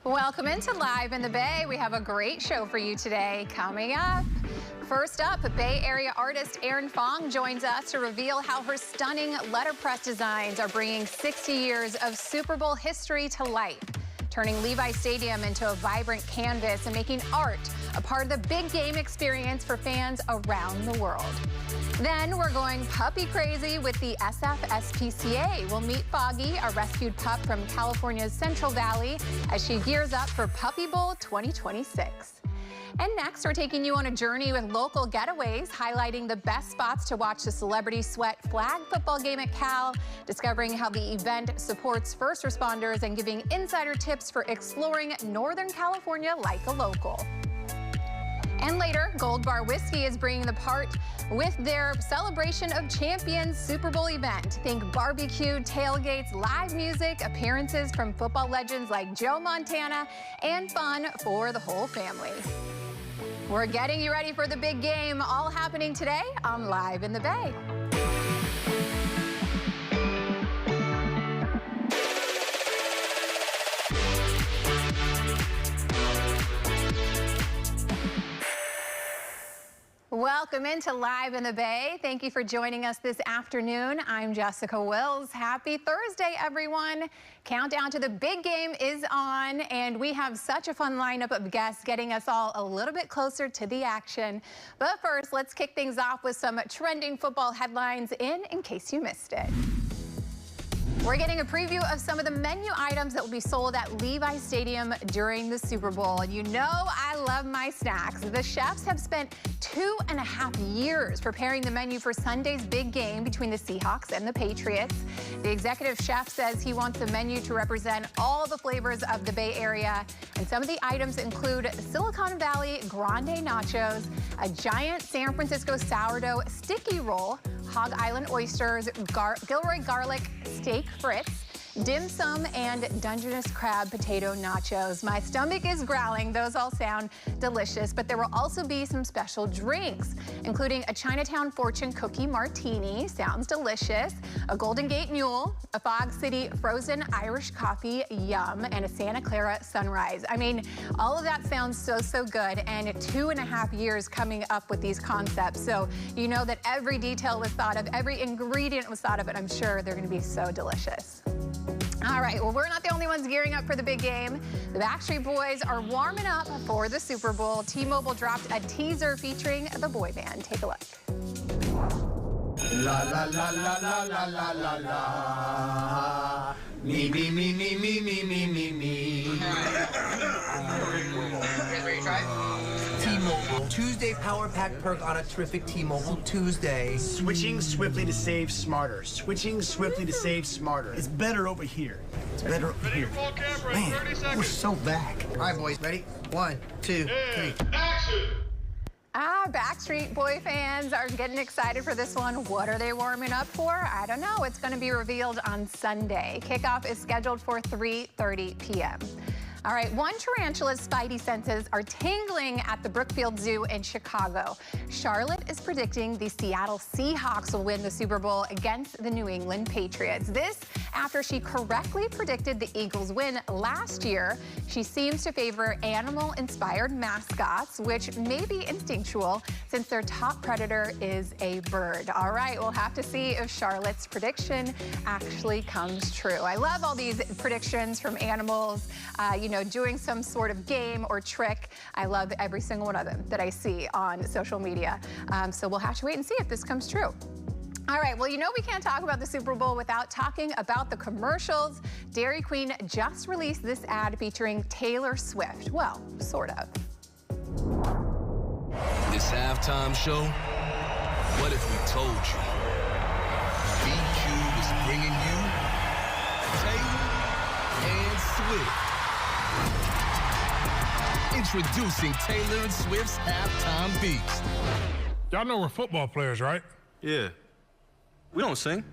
Welcome into Live in the Bay. We have a great show for you today. Coming up, first up, Bay Area artist Erin Fong joins us to reveal how her stunning letterpress designs are bringing 60 years of Super Bowl history to life, turning Levi Stadium into a vibrant canvas and making art a part of the big game experience for fans around the world. Then we're going puppy crazy with the SFSPCA. We'll meet Foggy, a rescued pup from California's Central Valley, as she gears up for Puppy Bowl 2026. And next, we're taking you on a journey with local getaways, highlighting the best spots to watch the Celebrity Sweat flag football game at Cal, discovering how the event supports first responders, and giving insider tips for exploring Northern California like a local. And later, Gold Bar Whiskey is bringing the part with their Celebration of Champions Super Bowl event. Think barbecue, tailgates, live music, appearances from football legends like Joe Montana, and fun for the whole family. We're getting you ready for the big game, all happening today on Live in the Bay. Welcome into Live in the Bay. Thank you for joining us this afternoon. I'm Jessica Wills. Happy Thursday, everyone. Countdown to the big game is on, and we have such a fun lineup of guests getting us all a little bit closer to the action. But first, let's kick things off with some trending football headlines in case you missed it. We're getting a preview of some of the menu items that will be sold at Levi Stadium during the Super Bowl. And you know I love my snacks. The chefs have spent 2.5 years preparing the menu for Sunday's big game between the Seahawks and the Patriots. The executive chef says he wants the menu to represent all the flavors of the Bay Area. And some of the items include Silicon Valley Grande Nachos, a giant San Francisco sourdough sticky roll, Hog Island oysters, Gilroy garlic steak frites, dim sum, and Dungeness crab potato nachos. My stomach is growling. Those all sound delicious, but there will also be some special drinks, including a Chinatown Fortune cookie martini, sounds delicious, a Golden Gate Mule, a Fog City frozen Irish coffee, yum, and a Santa Clara sunrise. I mean, all of that sounds so good, and 2.5 years coming up with these concepts. So you know that every detail was thought of, every ingredient was thought of, and I'm sure they're gonna be so delicious. All right, well, we're not the only ones gearing up for the big game. The Backstreet Boys are warming up for the Super Bowl. T-Mobile dropped a teaser featuring the boy band. Take a look. La la la la la la la la la. Me me me me me me me me me. T-Mobile Tuesday Power Pack perk on a terrific T-Mobile Tuesday. Switching swiftly to save smarter. Switching swiftly to save smarter. It's better over here. It's better over here. Man, we're so back. All right, boys, ready? 1, 2, 3. Action! Backstreet Boy fans are getting excited for this one. What are they warming up for? I don't know. It's going to be revealed on Sunday. Kickoff is scheduled for 3:30 p.m. All right, one tarantula's spidey senses are tingling at the Brookfield Zoo in Chicago. Charlotte is predicting the Seattle Seahawks will win the Super Bowl against the New England Patriots. This after she correctly predicted the Eagles' win last year. She seems to favor animal-inspired mascots, which may be instinctual since their top predator is a bird. All right, we'll have to see if Charlotte's prediction actually comes true. I love all these predictions from animals, you know, doing some sort of game or trick. I love every single one of them that I see on social media. So we'll have to wait and see if this comes true. All right, well, you know we can't talk about the Super Bowl without talking about the commercials. Dairy Queen just released this ad featuring Taylor Swift. Well, sort of. This halftime show, what if we told you? BQ is bringing you Taylor and Swift. Introducing Taylor and Swift's Halftime Beast. Y'all know we're football players, right? Yeah. We don't sing.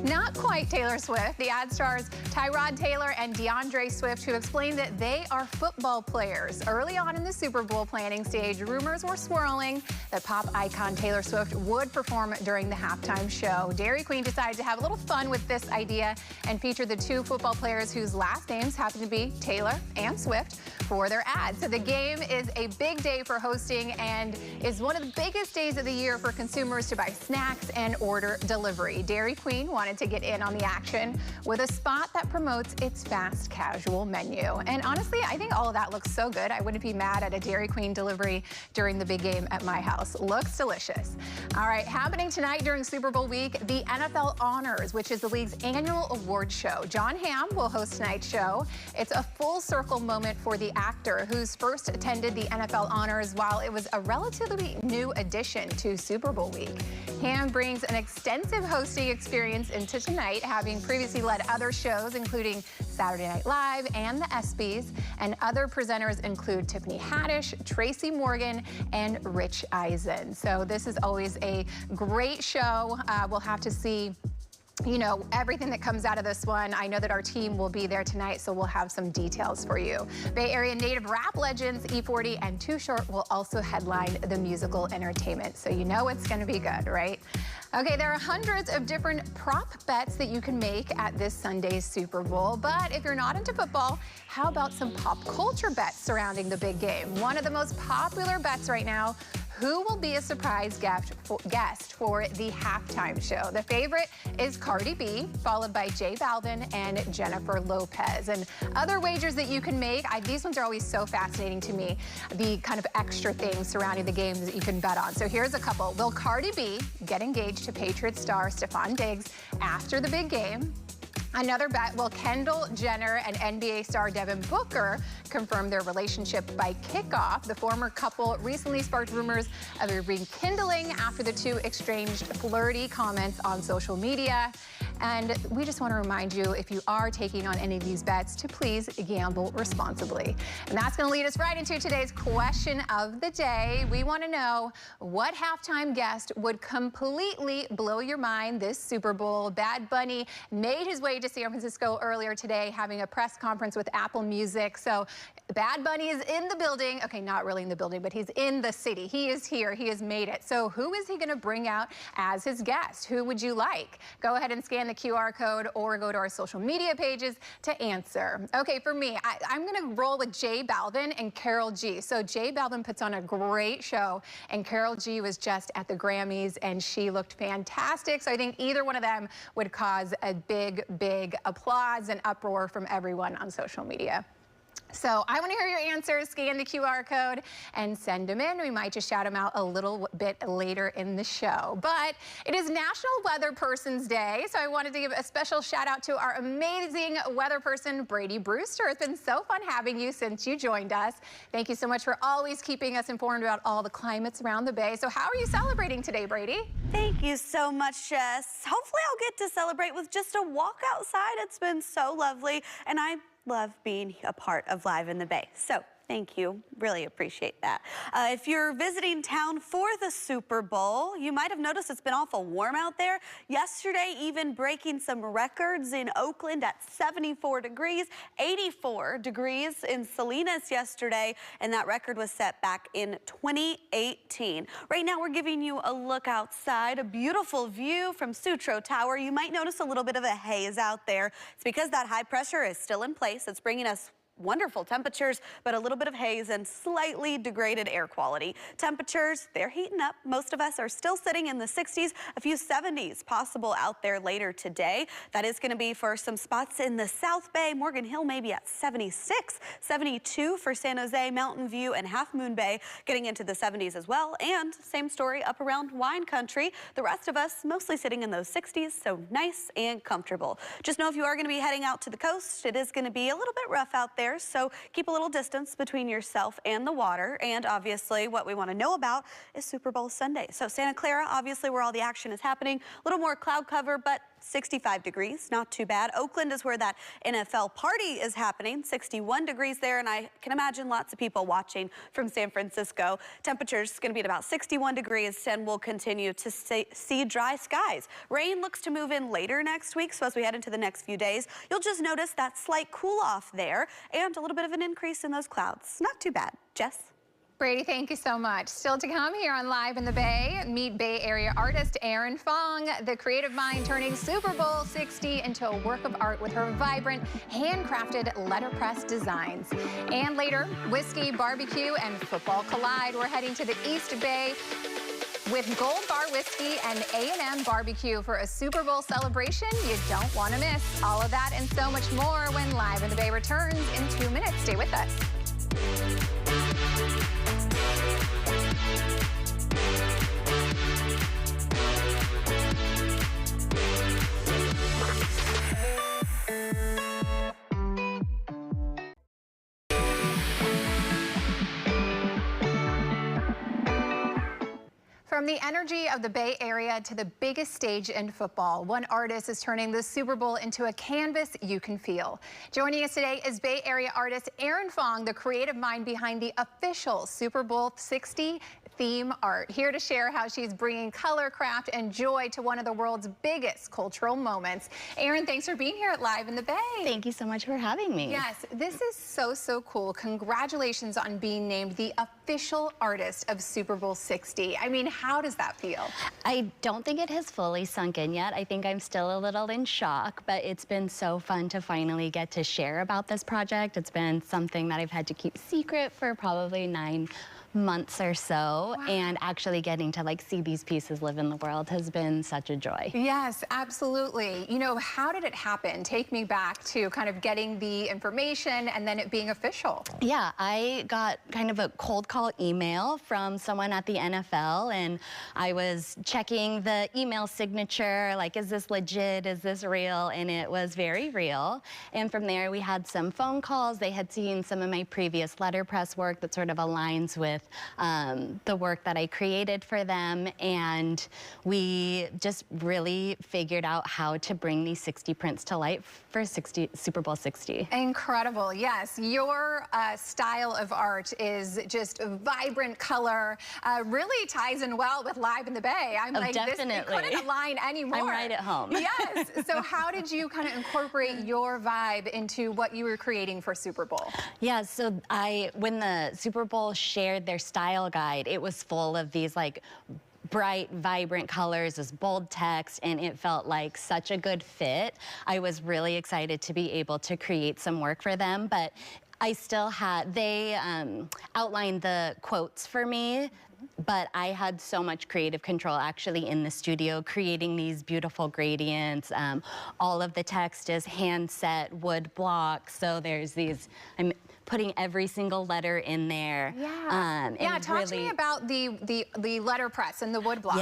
Not quite Taylor Swift. The ad stars Tyrod Taylor and DeAndre Swift, who explained that they are football players. Early on in the Super Bowl planning stage, rumors were swirling that pop icon Taylor Swift would perform during the halftime show. Dairy Queen decided to have a little fun with this idea and feature the two football players whose last names happen to be Taylor and Swift for their ads. So the game is a big day for hosting and is one of the biggest days of the year for consumers to buy snacks and order delivery. Dairy Queen wanted to get in on the action with a spot that promotes its fast casual menu. And honestly, I think all of that looks so good. I wouldn't be mad at a Dairy Queen delivery during the big game at my house. Looks delicious. All right, happening tonight during Super Bowl week, the NFL Honors, which is the league's annual award show. John Hamm will host tonight's show. It's a full circle moment for the actor who's first attended the NFL Honors while it was a relatively new addition to Super Bowl week. Hamm brings an extensive hosting experience into tonight, having previously led other shows, including Saturday Night Live and the ESPYs. And other presenters include Tiffany Haddish, Tracy Morgan, and Rich Eisen. So this is always a great show. We'll have to see, you know, everything that comes out of this one. I know that our team will be there tonight, so we'll have some details for you. Bay Area native rap legends E40 and Too Short will also headline the musical entertainment, so you know it's going to be good, right? Okay, there are hundreds of different prop bets that you can make at this Sunday's Super Bowl, but if you're not into football, how about some pop culture bets surrounding the big game? One of the most popular bets right now: who will be a surprise guest for the halftime show? The favorite is Cardi B, followed by J Balvin and Jennifer Lopez. And other wagers that you can make, these ones are always so fascinating to me, the kind of extra things surrounding the games that you can bet on. So here's a couple. Will Cardi B get engaged to Patriots star Stephon Diggs after the big game? Another bet, will Kendall Jenner and NBA star Devin Booker confirm their relationship by kickoff? The former couple recently sparked rumors of a rekindling after the two exchanged flirty comments on social media. And we just want to remind you, if you are taking on any of these bets, to please gamble responsibly. And that's going to lead us right into today's question of the day. We want to know, what halftime guest would completely blow your mind this Super Bowl? Bad Bunny made his way to San Francisco earlier today, having a press conference with Apple Music. So Bad Bunny is in the building. Okay, not really in the building, but he's in the city. He is here. He has made it. So who is he going to bring out as his guest? Who would you like? Go ahead and scan the QR code or go to our social media pages to answer. Okay, for me, I'm going to roll with J Balvin and Karol G. So J Balvin puts on a great show, and Karol G was just at the Grammys, and she looked fantastic. So I think either one of them would cause a big applause and uproar from everyone on social media. So I want to hear your answers. Scan the QR code and send them in. We might just shout them out a little bit later in the show. But it is National Weather Person's Day, so I wanted to give a special shout out to our amazing weather person, Brady Brewster. It's been so fun having you since you joined us. Thank you so much for always keeping us informed about all the climates around the Bay. So how are you celebrating today, Brady? Thank you so much, Jess. Hopefully I'll get to celebrate with just a walk outside. It's been so lovely, and I love being a part of Live in the Bay. So thank you. Really appreciate that. If you're visiting town for the Super Bowl, you might have noticed it's been awful warm out there. Yesterday, even breaking some records in Oakland at 74 degrees, 84 degrees in Salinas yesterday, and that record was set back in 2018. Right now, we're giving you a look outside, a beautiful view from Sutro Tower. You might notice a little bit of a haze out there. It's because that high pressure is still in place. It's bringing us wonderful temperatures, but a little bit of haze and slightly degraded air quality. Temperatures, they're heating up. Most of us are still sitting in the 60s, a few 70s possible out there later today. That is going to be for some spots in the South Bay. Morgan Hill maybe at 76, 72 for San Jose, Mountain View, and Half Moon Bay getting into the 70s as well. And same story up around Wine Country. The rest of us mostly sitting in those 60s, so nice and comfortable. Just know if you are going to be heading out to the coast, it is going to be a little bit rough out there. So keep a little distance between yourself and the water. And obviously what we want to know about is Super Bowl Sunday. So Santa Clara, obviously where all the action is happening, a little more cloud cover, but 65 degrees, not too bad. Oakland is where that NFL party is happening, 61 degrees there, and I can imagine lots of people watching from San Francisco. Temperature's going to be at about 61 degrees, and we'll continue to see dry skies. Rain looks to move in later next week, so as we head into the next few days, you'll just notice that slight cool off there and a little bit of an increase in those clouds. Not too bad. Jess? Brady, thank you so much. Still to come here on Live in the Bay, meet Bay Area artist KRON4, the creative mind turning Super Bowl 60 into a work of art with her vibrant, handcrafted letterpress designs. And later, whiskey, barbecue, and football collide. We're heading to the East Bay with Gold Bar Whiskey and A&M Barbecue for a Super Bowl celebration you don't want to miss. All of that and so much more when Live in the Bay returns in 2 minutes. Stay with us. From the energy of the Bay Area to the biggest stage in football, one artist is turning the Super Bowl into a canvas you can feel. Joining us today is Bay Area artist KRON4, the creative mind behind the official Super Bowl 60 theme art. Here to share how she's bringing color, craft, and joy to one of the world's biggest cultural moments. KRON, thanks for being here at Live in the Bay. Thank you so much for having me. Yes, this is so cool. Congratulations on being named the official artist of Super Bowl 60. I mean, how does that feel? I don't think it has fully sunk in yet. I think I'm still a little in shock, but it's been so fun to finally get to share about this project. It's been something that I've had to keep secret for probably 9 months or so. Wow. And actually getting to see these pieces live in the world has been such a joy. Yes, absolutely. You know, how did it happen? Take me back to kind of getting the information and then it being official. Yeah, I got kind of a cold call email from someone at the NFL, and I was checking the email signature, like, is this legit? Is this real? And it was very real. And from there, we had some phone calls. They had seen some of my previous letterpress work that sort of aligns with the work that I created for them, and we just really figured out how to bring these 60 prints to life for Super Bowl 60. Incredible, yes. Your style of art is just vibrant color, really ties in well with Live in the Bay. I'm like, definitely. This couldn't align anymore. I'm right at home. Yes, so how did you kind of incorporate your vibe into what you were creating for Super Bowl? Yeah, so when the Super Bowl shared their style guide, it was full of these bright, vibrant colors, this bold text, and it felt like such a good fit. I was really excited to be able to create some work for them, but I still had, they outlined the quotes for me, but I had so much creative control actually in the studio, creating these beautiful gradients. All of the text is hand set wood blocks, so there's these, I'm putting every single letter in there. Yeah, talk to me about the letterpress and the wood blocks.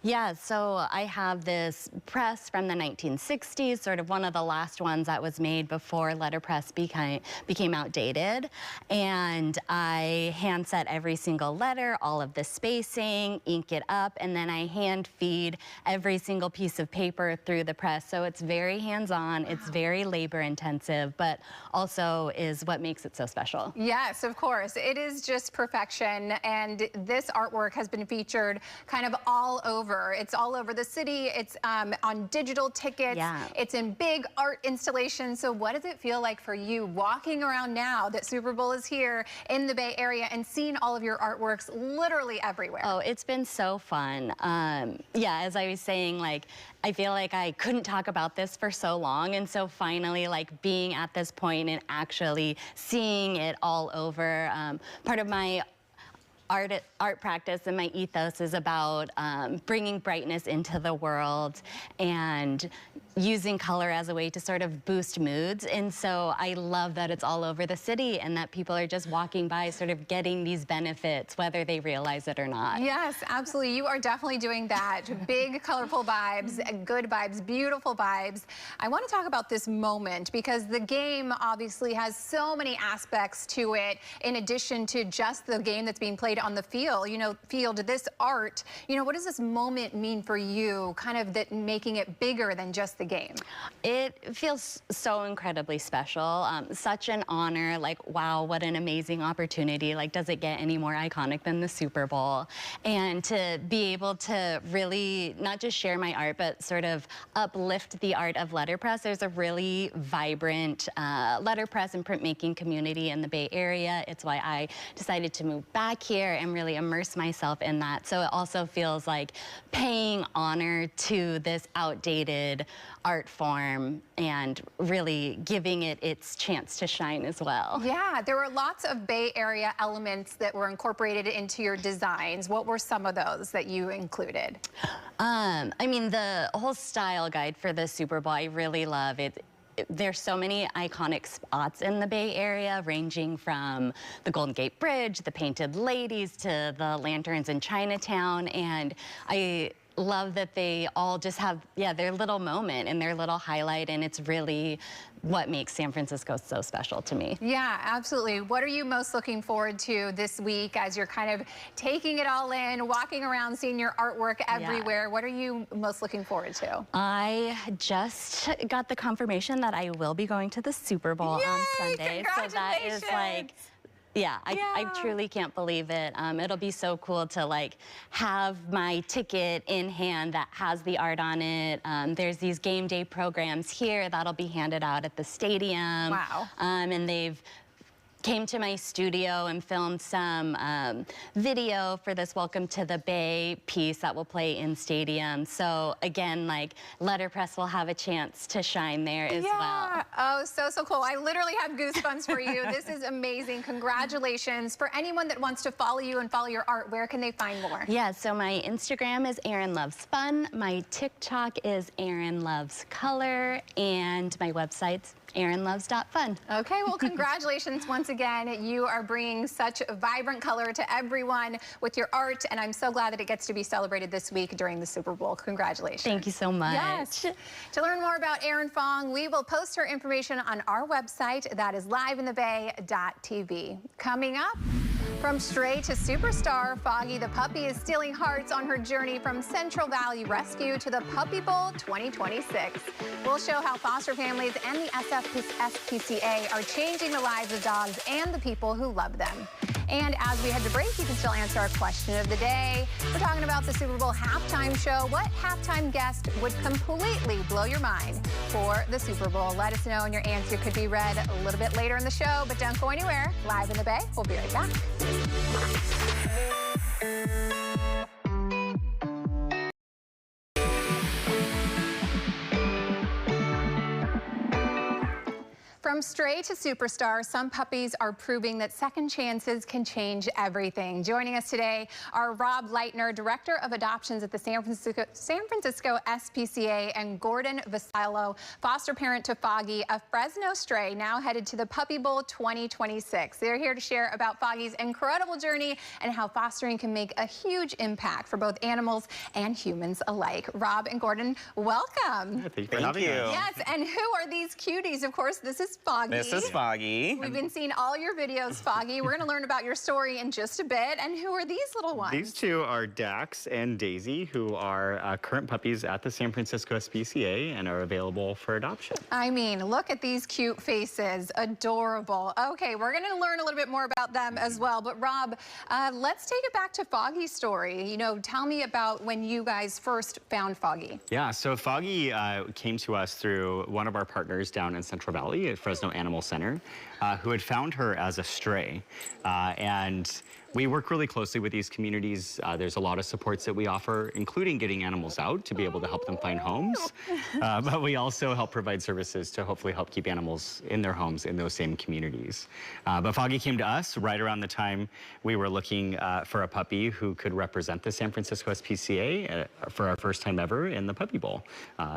Yeah, so I have this press from the 1960s, sort of one of the last ones that was made before letterpress became outdated. And I hand set every single letter, all of the spacing, ink it up, and then I hand feed every single piece of paper through the press. So it's very hands-on, it's very labor intensive, but also is what makes it so special. Yes, of course. It is just perfection, and this artwork has been featured kind of all over. It's all over the city. It's on digital tickets. Yeah. It's in big art installations. So what does it feel like for you walking around now that Super Bowl is here in the Bay Area and seeing all of your artworks literally everywhere? Oh, it's been so fun. Yeah, as I was saying, I feel like I couldn't talk about this for so long, and so finally, being at this point and actually seeing it all over. Part of my art practice and my ethos is about bringing brightness into the world and using color as a way to sort of boost moods. And so I love that it's all over the city and that people are just walking by sort of getting these benefits, whether they realize it or not. Yes, absolutely. You are definitely doing that. Big, colorful vibes, good vibes, beautiful vibes. I want to talk about this moment because the game obviously has so many aspects to it in addition to just the game that's being played on the field, this art, what does this moment mean for you, kind of that making it bigger than just the game? It feels so incredibly special. Such an honor, like, wow, what an amazing opportunity. Like, does it get any more iconic than the Super Bowl? And to be able to really not just share my art, but sort of uplift the art of letterpress. There's a really vibrant letterpress and printmaking community in the Bay Area. It's why I decided to move back here and really immerse myself in that. So it also feels like paying honor to this outdated art form and really giving it its chance to shine as well. Yeah, there were lots of Bay Area elements that were incorporated into your designs. What were some of those that you included? I mean, the whole style guide for the Super Bowl, I really love it. There's so many iconic spots in the Bay Area, ranging from the Golden Gate Bridge, the Painted Ladies, to the lanterns in Chinatown, and I love that they all just have, their little moment and their little highlight, and it's really what makes San Francisco so special to me. Yeah, absolutely. What are you most looking forward to this week as you're kind of taking it all in, walking around, seeing your artwork everywhere? Yeah. What are you most looking forward to? I just got the confirmation that I will be going to the Super Bowl on Sunday. So that is like, I truly can't believe it. It'll be so cool to like have my ticket in hand that has the art on it. There's these game day programs here that'll be handed out at the stadium. Wow. And they've came to my studio and filmed some video for this Welcome to the Bay piece that will play in stadium. So again, like, letterpress will have a chance to shine there as well. Oh, so cool. I literally have goosebumps for you. This is amazing. Congratulations. For anyone that wants to follow you and follow your art, where can they find more? Yeah, so my Instagram is Erin Loves Fun. My TikTok is Erin Loves Color, and my website's erinloves.fun. Okay, well, congratulations once again. You are bringing such vibrant color to everyone with your art, and I'm so glad that it gets to be celebrated this week during the Super Bowl. Congratulations. Thank you so much. Yes. To learn more about Erin Fong, we will post her information on our website. That is liveinthebay.tv. Coming up, from stray to superstar, Foggy the puppy is stealing hearts on her journey from Central Valley Rescue to the Puppy Bowl 2026. We'll show how foster families and the SPCA are changing the lives of dogs and the people who love them. And as we head to break, you can still answer our question of the day. We're talking about the Super Bowl halftime show. What halftime guest would completely blow your mind for the Super Bowl? Let us know, and your answer could be read a little bit later in the show. But don't go anywhere. Live in the Bay. We'll be right back. From stray to superstar, some puppies are proving that second chances can change everything. Joining us today are Rob Leitner, Director of Adoptions at the San Francisco SPCA, and Gordon Vassallo, foster parent to Foggy, a Fresno stray now headed to the Puppy Bowl 2026. They're here to share about Foggy's incredible journey and how fostering can make a huge impact for both animals and humans alike. Rob and Gordon, welcome. Thank you for having us. Yes, and who are these cuties? Of course, this is Foggy. This is Foggy. We've been seeing all your videos, Foggy. We're going to learn about your story in just a bit. And who are these little ones? These two are Dax and Daisy, who are current puppies at the San Francisco SPCA and are available for adoption. I mean, look at these cute faces. Adorable. Okay, we're going to learn a little bit more about them as well. But Rob, let's take it back to Foggy's story. Tell me about when you guys first found Foggy. Yeah, so Foggy came to us through one of our partners down in Central Valley at Fresno Animal Center, who had found her as a stray. And we work really closely with these communities. There's a lot of supports that we offer, including getting animals out to be able to help them find homes. But we also help provide services to hopefully help keep animals in their homes in those same communities. But Foggy came to us right around the time we were looking for a puppy who could represent the San Francisco SPCA for our first time ever in the Puppy Bowl.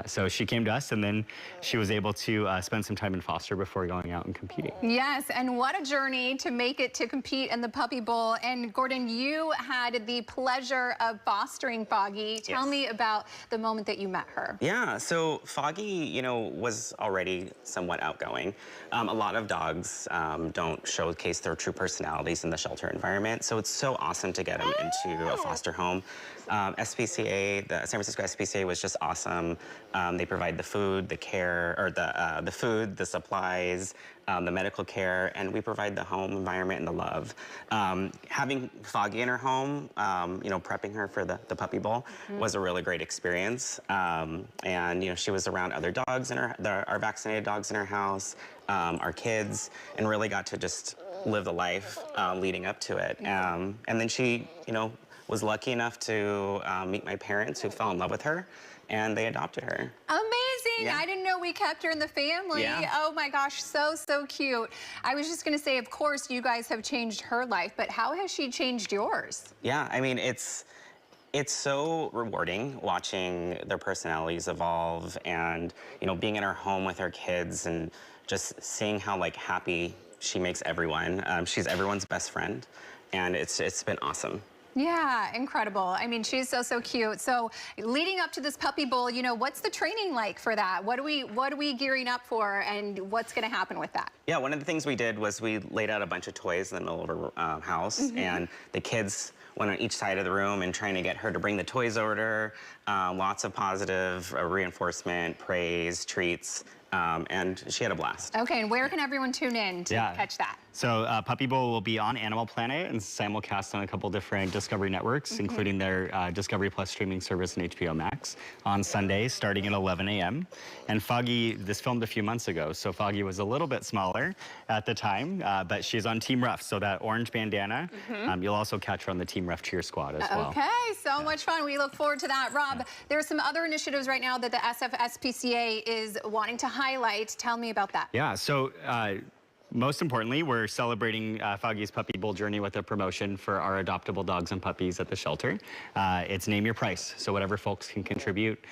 So she came to us, and then she was able to spend some time in foster before before going out and competing. Yes, and what a journey to make it to compete in the Puppy Bowl. And Gordon, you had the pleasure of fostering Foggy. Tell me about the moment that you met her. Yeah, so Foggy, you know, was already somewhat outgoing. A lot of dogs don't showcase their true personalities in the shelter environment, so it's so awesome to get them into a foster home. SPCA, the San Francisco SPCA was just awesome. They provide the food, the care, or the food, the supplies, the medical care, and we provide the home environment and the love. Having Foggy in her home, you know, prepping her for the Puppy Bowl was a really great experience. And, you know, she was around other dogs in our vaccinated dogs in her house, our kids, and really got to just live the life leading up to it. And then she, you know, was lucky enough to meet my parents who fell in love with her, and they adopted her. Amazing. Yeah. I didn't know we kept her in the family. Yeah. Oh my gosh, so cute. I was just going to say, of course, you guys have changed her life, but how has she changed yours? Yeah, I mean, it's so rewarding watching their personalities evolve and, you know, being in her home with her kids and just seeing how, like, happy she makes everyone. She's everyone's best friend, and it's been awesome. Yeah, incredible. I mean, she's so cute. So leading up to this Puppy Bowl, you know, what's the training like for that? What are we gearing up for, and what's going to happen with that? Yeah, one of the things we did was we laid out a bunch of toys in the middle of our house, and the kids went on each side of the room and trying to get her to bring the toys over to her. Lots of positive reinforcement, praise, treats, and she had a blast. Okay, and where can everyone tune in to catch that? So Puppy Bowl will be on Animal Planet and simulcast on a couple different Discovery networks, including their Discovery Plus streaming service and HBO Max on Sunday, starting at 11 a.m. And Foggy, this filmed a few months ago, so Foggy was a little bit smaller at the time, but she's on Team Rough, so that orange bandana. You'll also catch her on the Team Rough cheer squad as well. Okay, so much fun. We look forward to that. Rob, there are some other initiatives right now that the SFSPCA is wanting to highlight. Tell me about that. Yeah, so most importantly, we're celebrating Foggy's Puppy Bowl journey with a promotion for our adoptable dogs and puppies at the shelter. It's Name Your Price, so whatever folks can contribute.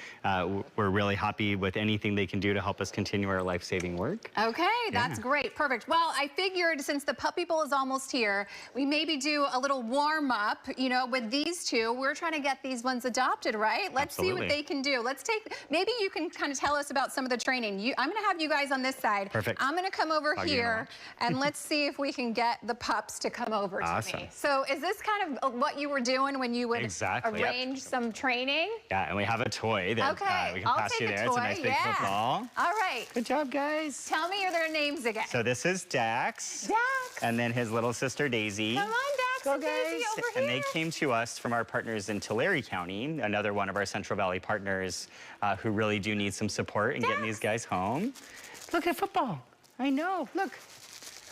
We're really happy with anything they can do to help us continue our life-saving work. Okay, that's great. Perfect. Well, I figured since the Puppy Bowl is almost here, we maybe do a little warm-up, you know, with these two. We're trying to get these ones adopted, right? Let's see what they can do. Let's take, maybe you can kind of tell us about some of the training. I'm going to have you guys on this side. Perfect. I'm going to come over here. And let's see if we can get the pups to come over to me. So is this kind of what you were doing when you would arrange some training? Yeah, and we have a toy that we can pass you there. It's a nice big football. All right. Good job, guys. Tell me their names again. So this is Dax. Dax. And then his little sister, Daisy. Come on, Dax and Daisy over here. And they came to us from our partners in Tulare County, another one of our Central Valley partners who really do need some support in getting these guys home. Look at football. I know, look.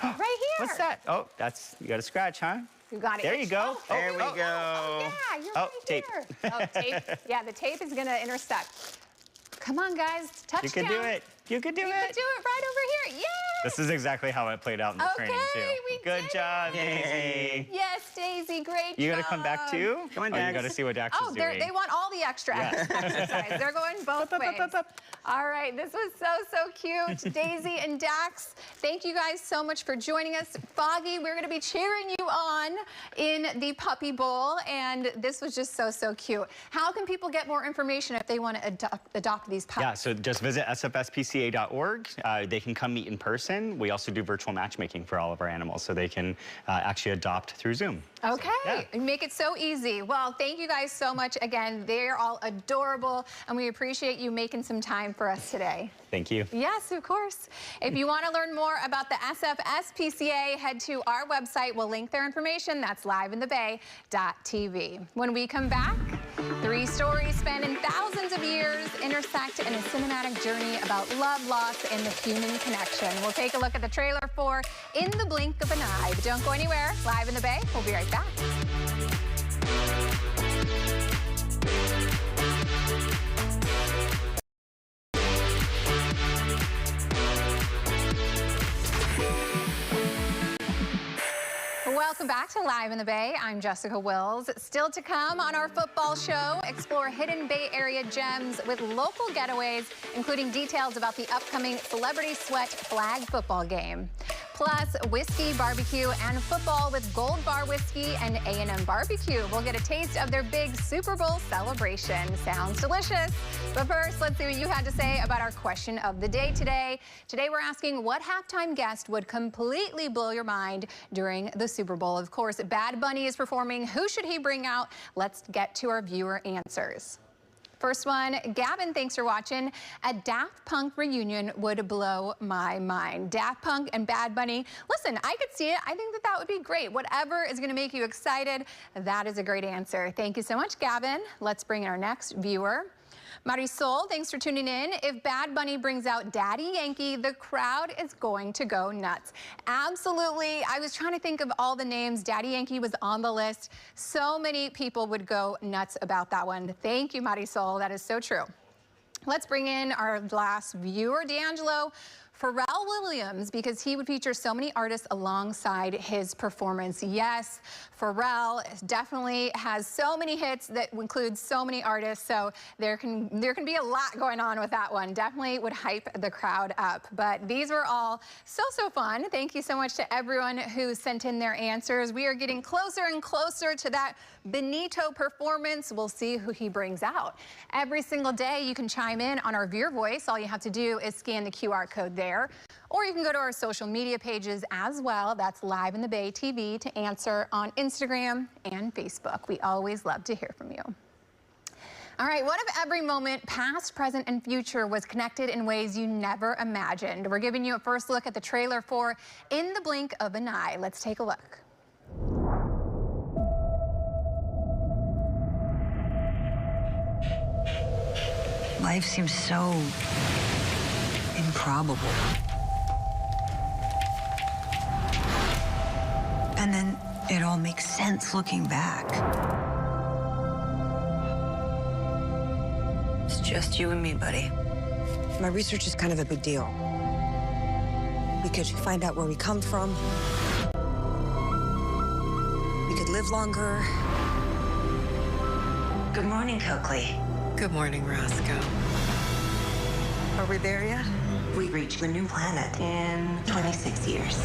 Right here. What's that? Oh, that's, you got a scratch, huh? You got it. There you go. There we go. Oh, yeah, you're right tape. here. Oh, tape. Yeah, the tape is going to intersect. Come on, guys. Touchdown. You can do it. You can do it. You can do it right over here. Yay! This is exactly how it played out in the training, too. We Good did job, it. Daisy. Yes, Daisy, great job. You gotta come back too? Come on, Dax. Dax. You gotta see what Dax is doing. They want all the extra exercise. They're going both ways. All right, this was so cute. Daisy and Dax, thank you guys so much for joining us. Foggy, we're gonna be cheering you on in the Puppy Bowl, and this was just so cute. How can people get more information if they want to adopt these pups? Yeah, so just visit sfspca.org. They can come meet in person. We also do virtual matchmaking for all of our animals, so they can actually adopt through Zoom. Okay, make it so easy. Well, thank you guys so much. Again, they're all adorable, and we appreciate you making some time for us today. Thank you. Yes, of course. If you want to learn more about the SFSPCA, head to our website. We'll link their information. That's liveinthebay.tv. When we come back, 3 stories spanning thousands of years intersect in a cinematic journey about love, loss, and the human connection. We'll take a look at the trailer for In the Blink of an Eye. But don't go anywhere. Live in the Bay. We'll be right back. Welcome back to Live in the Bay. I'm Jessica Wills. Still to come on our football show, explore hidden Bay Area gems with local getaways, including details about the upcoming Celebrity Sweat flag football game. Plus, whiskey, barbecue, and football with Gold Bar Whiskey and A&M Barbecue. We'll get a taste of their big Super Bowl celebration. Sounds delicious. But first, let's see what you had to say about our question of the day today. Today, we're asking what halftime guest would completely blow your mind during the Super Bowl. Of course, Bad Bunny is performing. Who should he bring out? Let's get to our viewer answers. First one, Gavin, thanks for watching. A Daft Punk reunion would blow my mind. Daft Punk and Bad Bunny. Listen, I could see it. I think that would be great. Whatever is going to make you excited, that is a great answer. Thank you so much, Gavin. Let's bring in our next viewer. Marisol, thanks for tuning in. If Bad Bunny brings out Daddy Yankee, the crowd is going to go nuts. Absolutely. I was trying to think of all the names. Daddy Yankee was on the list. So many people would go nuts about that one. Thank you, Marisol. That is so true. Let's bring in our last viewer, D'Angelo. Pharrell Williams, because he would feature so many artists alongside his performance. Yes, Pharrell definitely has so many hits that include so many artists, so there can be a lot going on with that one. Definitely would hype the crowd up. But these were all so fun. Thank you so much to everyone who sent in their answers. We are getting closer and closer to that Benito performance. We'll see who he brings out. Every single day you can chime in on our viewer voice. All you have to do is scan the QR code there. Or you can go to our social media pages as well. That's Live in the Bay TV to answer on Instagram and Facebook. We always love to hear from you. All right, what if every moment, past, present, and future, was connected in ways you never imagined? We're giving you a first look at the trailer for In the Blink of an Eye. Let's take a look. Life seems so improbable. And then it all makes sense looking back. It's just you and me, buddy. My research is kind of a big deal. We could find out where we come from. We could live longer. Good morning, Coakley. Good morning, Roscoe. Are we there yet? We reached the new planet in 26 years.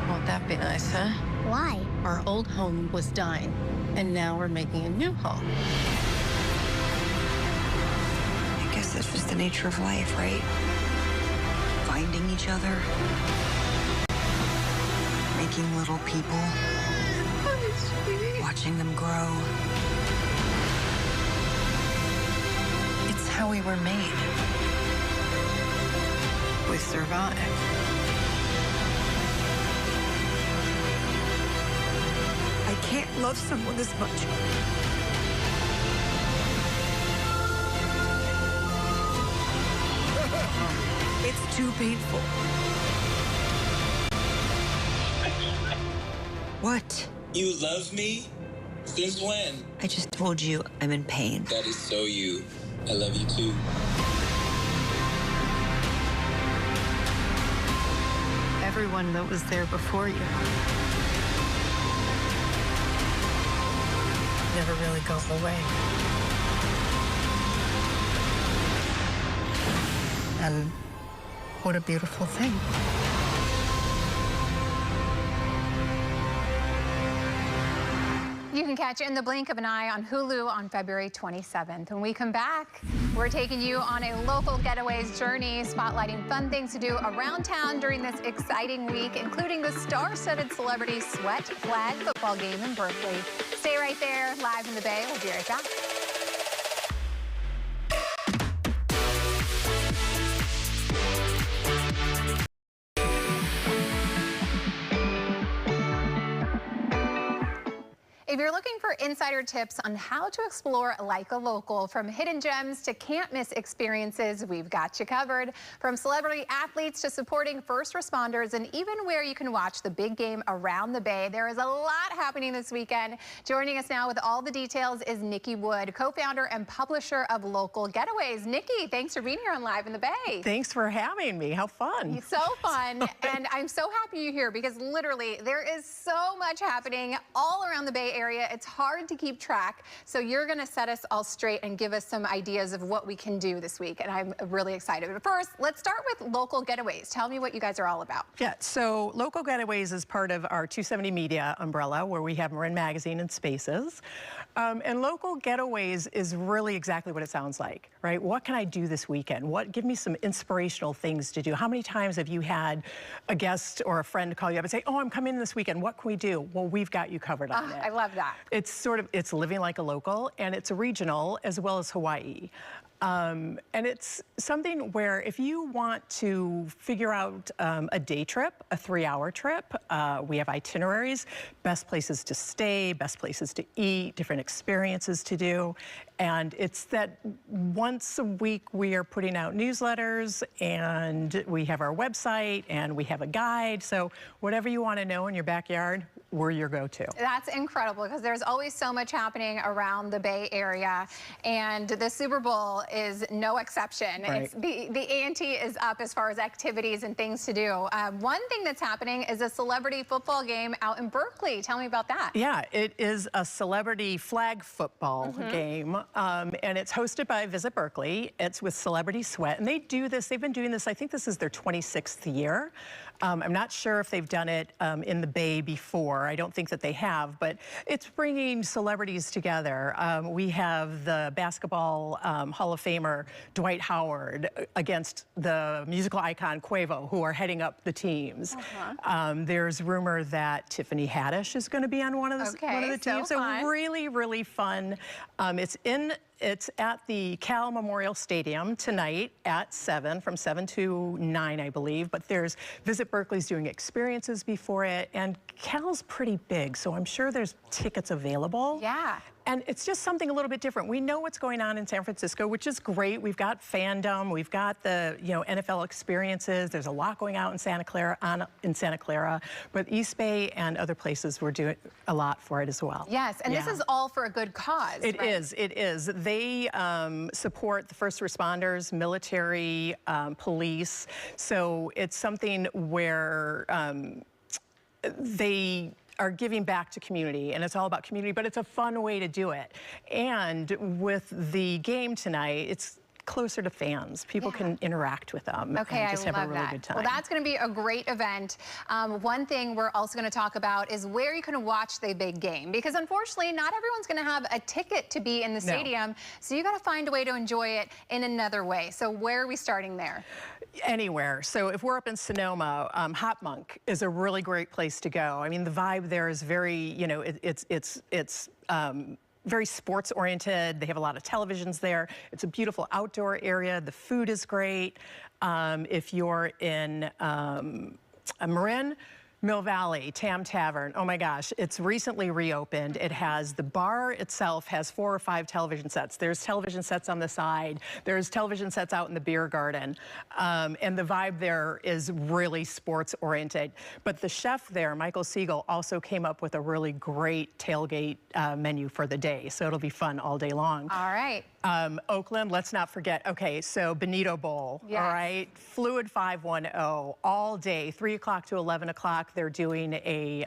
Won't that be nice, huh? Why? Our old home was dying, and now we're making a new home. I guess that's just the nature of life, right? Finding each other. Making little people. Watching them grow. It's how we were made. We survived. I can't love someone this much. It's too painful. What? You love me? Since when? I just told you I'm in pain. That is so you. I love you too. Everyone that was there before you never really goes away. And what a beautiful thing. You can catch In the Blink of an Eye on Hulu on February 27th. When we come back, we're taking you on a local getaways journey, spotlighting fun things to do around town during this exciting week, including the star-studded Celebrity Sweat flag football game in Berkeley. Stay right there, Live in the Bay. We'll be right back. If you're looking for insider tips on how to explore like a local, from hidden gems to can't miss experiences, we've got you covered. From celebrity athletes to supporting first responders, and even where you can watch the big game around the Bay, there is a lot happening this weekend. Joining us now with all the details is Nikki Wood, co-founder and publisher of Local Getaways. Nikki, thanks for being here on Live in the Bay. Thanks for having me. How fun. It's so fun. And I'm so happy you're here because literally there is so much happening all around the Bay Area. It's hard to keep track. So you're going to set us all straight and give us some ideas of what we can do this week. And I'm really excited. But first, let's start with Local Getaways. Tell me what you guys are all about. Yeah, so Local Getaways is part of our 270 Media umbrella, where we have Marin Magazine and Spaces. And Local Getaways is really exactly what it sounds like, right? What can I do this weekend? Give me some inspirational things to do. How many times have you had a guest or a friend call you up and say, oh, I'm coming this weekend, what can we do? Well, we've got you covered on it. I love that. It's living like a local, and it's a regional as well as Hawaii. And it's something where if you want to figure out a day trip, a 3-hour trip, we have itineraries, best places to stay, best places to eat, different experiences to do. And it's that once a week we are putting out newsletters, and we have our website, and we have a guide. So whatever you want to know in your backyard, we're your go-to. That's incredible, because there's always so much happening around the Bay Area, and the Super Bowl is no exception. Right. It's the ante is up as far as activities and things to do. One thing that's happening is a celebrity football game out in Berkeley. Tell me about that. Yeah, it is a celebrity flag football game, and it's hosted by Visit Berkeley. It's with Celebrity Sweat, and they do this. They've been doing this, I think this is their 26th year. I'm not sure if they've done it in the Bay before. I don't think that they have, but it's bringing celebrities together. We have the basketball Hall of Famer Dwight Howard against the musical icon Quavo, who are heading up the teams. There's rumor that Tiffany Haddish is going to be on one of the teams. So really, really fun. It's at the Cal Memorial Stadium tonight at 7, from 7 to 9, I believe. But there's Visit Berkeley's doing experiences before it, and Cal's pretty big, so I'm sure there's tickets available. Yeah. And it's just something a little bit different. We know what's going on in San Francisco, which is great. We've got fandom, we've got the NFL experiences. There's a lot going out in Santa Clara, but East Bay and other places we're doing a lot for it as well. Yes, and this is all for a good cause. It is. They support the first responders, military, police. So it's something where they are giving back to community, and it's all about community, but it's a fun way to do it. And with the game tonight, it's closer to fans. People can interact with them and just have a really good time. Well, that's going to be a great event. One thing we're also going to talk about is where you can watch the big game, because unfortunately not everyone's going to have a ticket to be in the stadium, so you got to find a way to enjoy it in another way. So where are we starting there? Anywhere. So if we're up in Sonoma, Hot Monk is a really great place to go. I mean, the vibe there is very, it's very sports oriented. They have a lot of televisions there. It's a beautiful outdoor area. The food is great. If you're in Marin, Mill Valley, Tam Tavern, oh my gosh, it's recently reopened. It has, the bar itself has 4 or 5 television sets. There's television sets on the side. There's television sets out in the beer garden. And the vibe there is really sports oriented. But the chef there, Michael Siegel, also came up with a really great tailgate menu for the day. So it'll be fun all day long. All right. Oakland, let's not forget. Okay, so Bonito Bowl, all right? Fluid 510, all day, 3 o'clock to 11 o'clock. They're doing a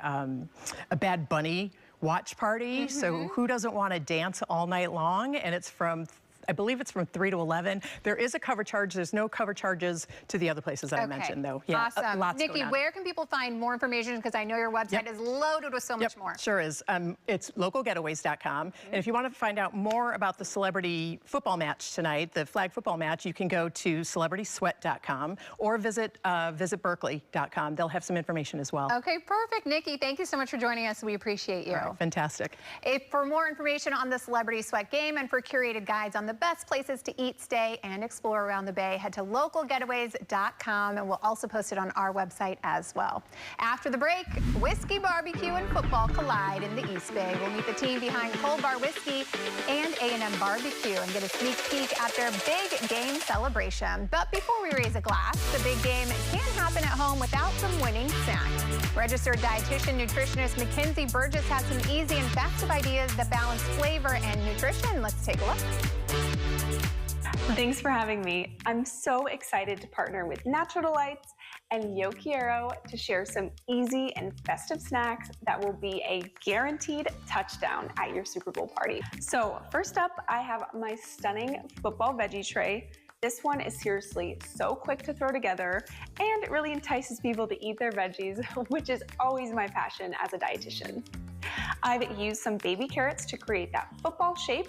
Bad Bunny watch party. So who doesn't want to dance all night long? And it's from, I believe it's from 3 to 11. There is a cover charge. There's no cover charges to the other places that I mentioned, though. Yeah, awesome. Lots Nikki, going on. where can people find more information? Because I know your website is loaded with so much more. Sure is. It's localgetaways.com. And if you want to find out more about the celebrity football match tonight, the flag football match, you can go to celebritysweat.com or visit visitberkeley.com. They'll have some information as well. Okay, perfect. Nikki, thank you so much for joining us. We appreciate you. All right, fantastic. For more information on the Celebrity Sweat game and for curated guides on the the best places to eat, stay, and explore around the Bay, head to localgetaways.com, and we'll also post it on our website as well. After the break, whiskey, barbecue, and football collide in the East Bay. We'll meet the team behind Gold Bar Whiskey and A&M Barbecue and get a sneak peek at their big game celebration. But before we raise a glass, the big game can't happen at home without some winning snacks. Registered dietitian nutritionist Mackenzie Burgess has some easy and festive ideas that balance flavor and nutrition. Let's take a look. Thanks for having me. I'm so excited to partner with Natural Delights and Yo Quiero to share some easy and festive snacks that will be a guaranteed touchdown at your Super Bowl party. So first up, I have my stunning football veggie tray. This one is seriously so quick to throw together, and it really entices people to eat their veggies, which is always my passion as a dietitian. I've used some baby carrots to create that football shape,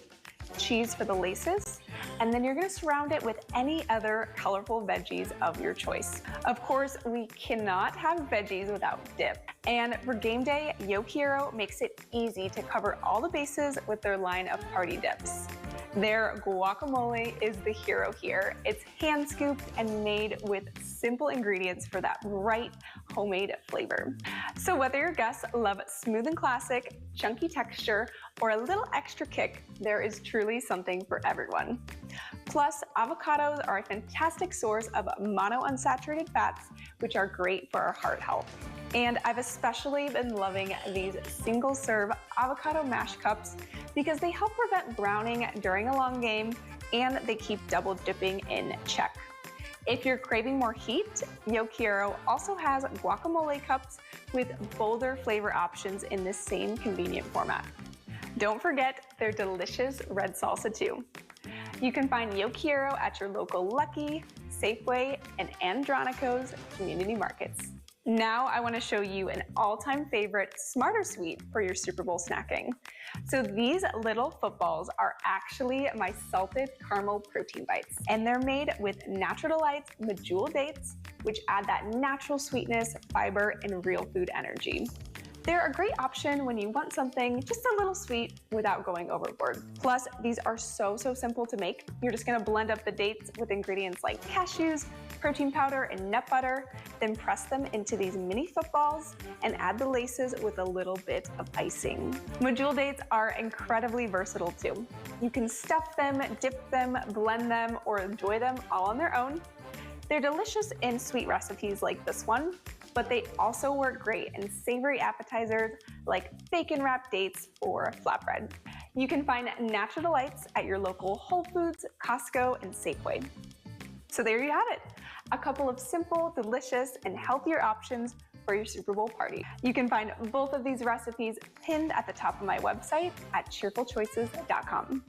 cheese for the laces, and then you're gonna surround it with any other colorful veggies of your choice. Of course, we cannot have veggies without dip. And for game day, Yo Quiero makes it easy to cover all the bases with their line of party dips. Their guacamole is the hero here. It's hand scooped and made with simple ingredients for that right homemade flavor. So whether your guests love smooth and classic, chunky texture, or a little extra kick, there is truly something for everyone. Plus, avocados are a fantastic source of monounsaturated fats, which are great for our heart health. And I've especially been loving these single-serve avocado mash cups because they help prevent browning during a long game and they keep double dipping in check. If you're craving more heat, Yo Quiero also has guacamole cups with bolder flavor options in this same convenient format. Don't forget their delicious red salsa too. You can find Yo Quiero at your local Lucky, Safeway, and Andronico's community markets. Now I want to show you an all-time favorite Smarter Sweet for your Super Bowl snacking. So these little footballs are actually my salted caramel protein bites, and they're made with Natural Delights medjool dates, which add that natural sweetness, fiber, and real food energy. They're a great option when you want something just a little sweet without going overboard. Plus, these are so simple to make. You're just gonna blend up the dates with ingredients like cashews, protein powder, and nut butter, then press them into these mini footballs and add the laces with a little bit of icing. Medjool dates are incredibly versatile too. You can stuff them, dip them, blend them, or enjoy them all on their own. They're delicious in sweet recipes like this one, but they also work great in savory appetizers like bacon-wrapped dates or flatbread. You can find Natural Delights at your local Whole Foods, Costco, and Safeway. So there you have it, a couple of simple, delicious, and healthier options for your Super Bowl party. You can find both of these recipes pinned at the top of my website at cheerfulchoices.com.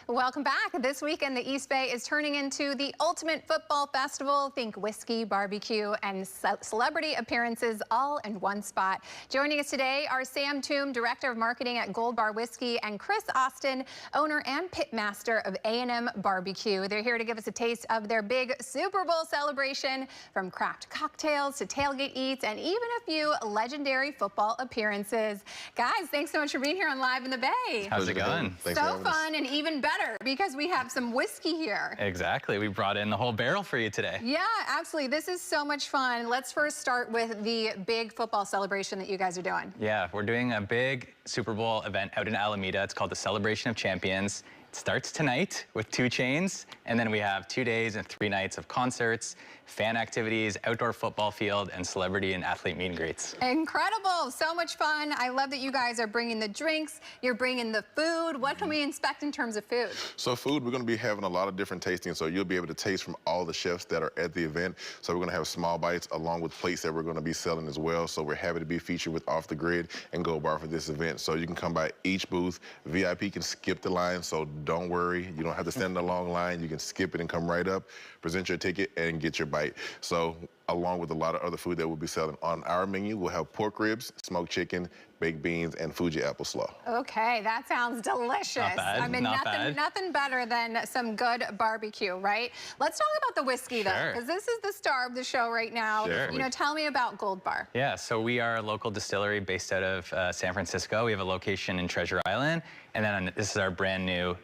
Welcome back. This weekend, the East Bay is turning into the ultimate football festival. Think whiskey, barbecue, and celebrity appearances all in one spot. Joining us today are Sam Toom, Director of Marketing at Gold Bar Whiskey, and Chris Austin, owner and pitmaster of A&M Barbecue. They're here to give us a taste of their big Super Bowl celebration, from craft cocktails to tailgate eats and even a few legendary football appearances. Guys, thanks so much for being here on Live in the Bay. How's it going? So fun and even better because we have some whiskey here. Exactly. We brought in the whole barrel for you today. Yeah, absolutely. This is so much fun. Let's first start with the big football celebration that you guys are doing. Yeah, we're doing a big Super Bowl event out in Alameda. It's called the Celebration of Champions. It starts tonight with 2 chains, and then we have 2 days and 3 nights of concerts, fan activities, outdoor football field, and celebrity and athlete meet and greets. Incredible. So much fun. I love that you guys are bringing the drinks, you're bringing the food. What can we expect in terms of food? So food, we're going to be having a lot of different tastings, so you'll be able to taste from all the chefs that are at the event. So we're going to have small bites along with plates that we're going to be selling as well. So we're happy to be featured with Off the Grid and Gold Bar for this event. So you can come by each booth. VIP can skip the line, so don't worry. You don't have to stand in a long line. You can skip it and come right up, present your ticket, and get your bite. So along with a lot of other food that we'll be selling. On our menu, we'll have pork ribs, smoked chicken, baked beans, and Fuji apple slaw. Okay, that sounds delicious. Not bad, I mean, nothing better than some good barbecue, right? Let's talk about the whiskey, though, because this is the star of the show right now. Sure. You know, tell me about Gold Bar. Yeah, so we are a local distillery based out of San Francisco. We have a location in Treasure Island, and then this is our brand new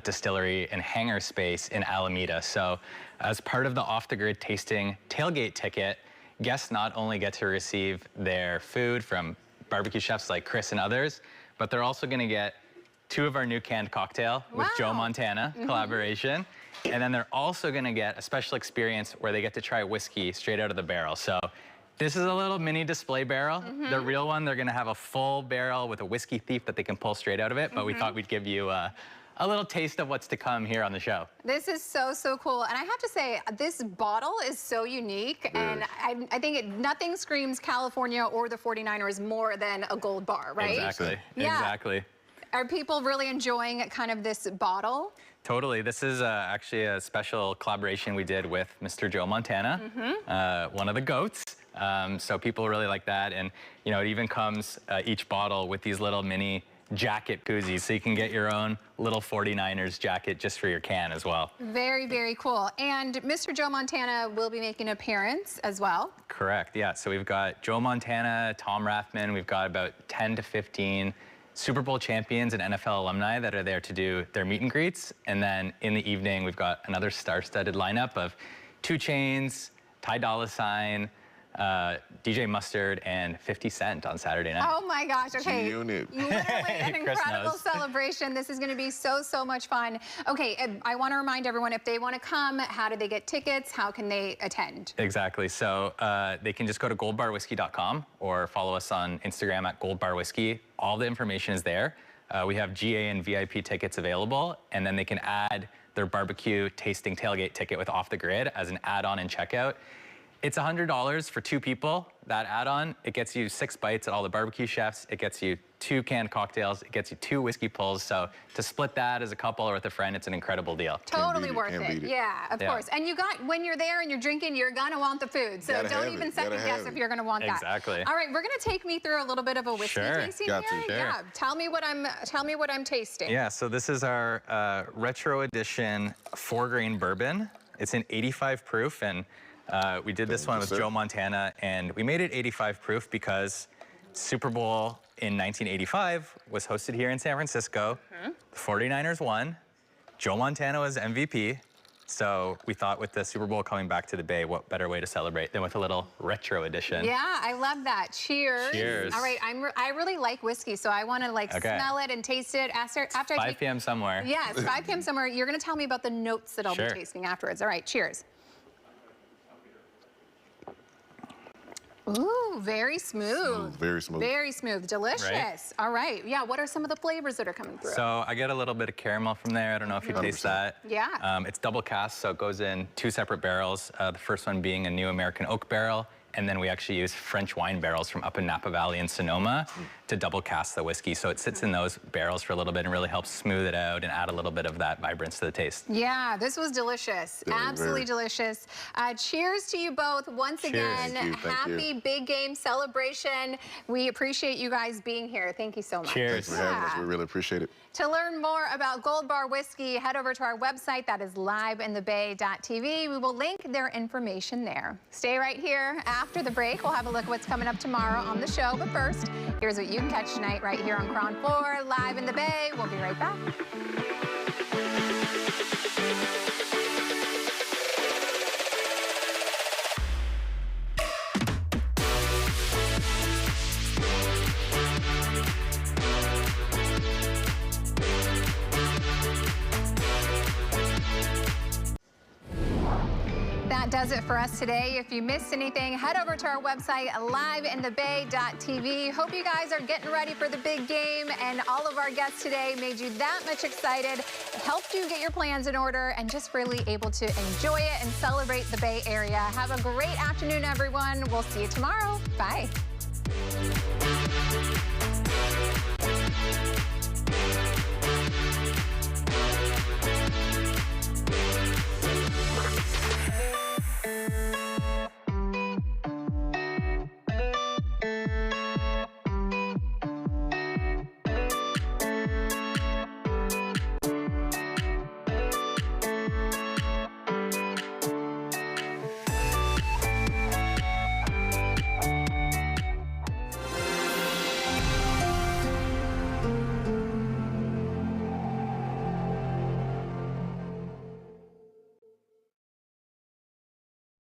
distillery and hangar space in Alameda. So as part of the Off the Grid tasting tailgate ticket, guests not only get to receive their food from barbecue chefs like Chris and others, but they're also gonna get 2 of our new canned cocktail with Joe Montana collaboration. And then they're also gonna get a special experience where they get to try whiskey straight out of the barrel. So this is a little mini display barrel. The real one, they're gonna have a full barrel with a whiskey thief that they can pull straight out of it, but we thought we'd give you a little taste of what's to come here on the show. This is so, so cool. And I have to say, this bottle is so unique. And I think nothing screams California or the 49ers more than a Gold Bar, right? Exactly, Yeah. exactly. Are people really enjoying kind of this bottle? Totally. This is actually a special collaboration we did with Mr. Joe Montana, one of the GOATs. So people really like that. And, you know, it even comes, each bottle, with these little mini jacket koozies, so you can get your own little 49ers jacket just for your can as well. Very, very cool. And Mr. Joe Montana will be making an appearance as well. Correct, yeah. So we've got Joe Montana, Tom Rathman, we've got about 10 to 15 Super Bowl champions and NFL alumni that are there to do their meet and greets. And then in the evening, we've got another star-studded lineup of 2 Chainz, Ty Dolla $ign, DJ Mustard, and 50 Cent on Saturday night. Oh my gosh, okay. G-Unit. Literally an incredible knows. celebration. This is gonna be so, so much fun. Okay, and I wanna remind everyone, if they wanna come, how do they get tickets? How can they attend? Exactly, so they can just go to goldbarwhiskey.com or follow us on Instagram at goldbarwhiskey. All the information is there. We have GA and VIP tickets available, and then they can add their barbecue tasting tailgate ticket with Off the Grid as an add-on in checkout. It's $100 for 2 people, that add-on. It gets you 6 bites at all the barbecue chefs. It gets you 2 canned cocktails. It gets you 2 whiskey pulls. So to split that as a couple or with a friend, it's an incredible deal. Totally worth it. Yeah, of course. And you got, when you're there and you're drinking, you're gonna want the food. So don't even second guess if you're gonna want that. Exactly. All right, we're gonna take me through a little bit of a whiskey tasting here. Yeah, tell me what I'm tasting. Yeah, so this is our retro edition 4-grain bourbon. It's an 85 proof, and we did this one with Joe Montana, and we made it 85 proof because Super Bowl in 1985 was hosted here in San Francisco. The 49ers won. Joe Montana was MVP. So we thought with the Super Bowl coming back to the Bay, what better way to celebrate than with a little retro edition. Yeah, I love that. Cheers. Cheers. All right, I really like whiskey, so I want to smell it and taste it after 5 p.m. somewhere. Yeah, it's 5 p.m. somewhere. You're going to tell me about the notes that I'll be tasting afterwards. All right, cheers. Ooh, very smooth. Very smooth. Very smooth. Delicious. Right? All right. Yeah, what are some of the flavors that are coming through? So I get a little bit of caramel from there. I don't know if you taste that. Yeah. It's double cast, so it goes in 2 separate barrels. The first one being a new American oak barrel, and then we actually use French wine barrels from up in Napa Valley in Sonoma to double cast the whiskey. So it sits in those barrels for a little bit and really helps smooth it out and add a little bit of that vibrance to the taste. Yeah, this was delicious. Absolutely delicious. Cheers to you both. Once again, happy big game celebration. We appreciate you guys being here. Thank you so much. Cheers. Thanks for having us. We really appreciate it. To learn more about Gold Bar Whiskey, head over to our website. That is liveinthebay.tv. We will link their information there. Stay right here. After the break, we'll have a look at what's coming up tomorrow on the show. But first, here's what you can catch tonight right here on KRON4, Live in the Bay. We'll be right back. That does it for us today. If you missed anything, head over to our website, liveinthebay.tv. Hope you guys are getting ready for the big game, and all of our guests today made you that much excited, helped you get your plans in order, and just really able to enjoy it and celebrate the Bay Area. Have a great afternoon, everyone. We'll see you tomorrow. Bye.